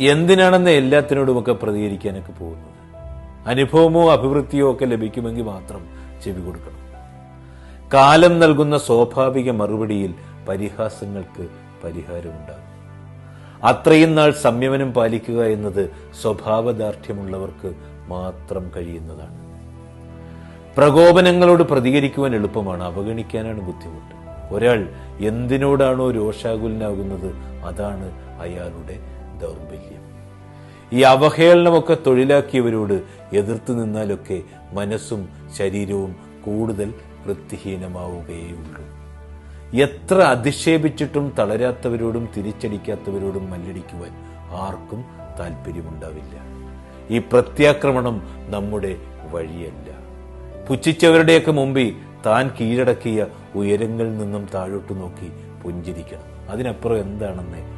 എന്തിനാണെന്ന് എല്ലാത്തിനോടുമൊക്കെ പ്രതികരിക്കാനൊക്കെ പോകുന്നത്? അനുഭവമോ അഭിവൃദ്ധിയോ ഒക്കെ ലഭിക്കുമെങ്കിൽ മാത്രം ചെവി കൊടുക്കണം. കാലം നൽകുന്ന സ്വാഭാവിക മറുപടിയിൽ പരിഹാസങ്ങൾക്ക് പരിഹാരമുണ്ടാകും. അത്രയും നാൾ സംയമനം പാലിക്കുക എന്നത് സ്വഭാവദാർഢ്യമുള്ളവർക്ക് മാത്രം കഴിയുന്നതാണ്. പ്രകോപനങ്ങളോട് പ്രതികരിക്കുവാൻ എളുപ്പമാണ്, അവഗണിക്കാനാണ് ബുദ്ധിമുട്ട്. ഒരാൾ എന്തിനോടാണോ രോഷാകുലനാകുന്നത് അതാണ് അയാളുടെ ദൗർബല്യം. ഈ അവഹേളനമൊക്കെ തൊഴിലാക്കിയവരോട് എതിർത്ത് നിന്നാലൊക്കെ മനസ്സും ശരീരവും കൂടുതൽ വൃത്തിഹീനമാവുകയുള്ളൂ. എത്ര അധിക്ഷേപിച്ചിട്ടും തളരാത്തവരോടും തിരിച്ചടിക്കാത്തവരോടും മല്ലടിക്കുവാൻ ആർക്കും താല്പര്യമുണ്ടാവില്ല. ഈ പ്രത്യാക്രമണം നമ്മുടെ വഴിയല്ല. പുച്ഛിച്ചവരുടെയൊക്കെ മുമ്പിൽ താൻ കീഴടക്കിയ ഉയരങ്ങളിൽ നിന്നും താഴോട്ട് നോക്കി പുഞ്ചിരിക്കണം. അതിനപ്പുറം എന്താണെന്ന്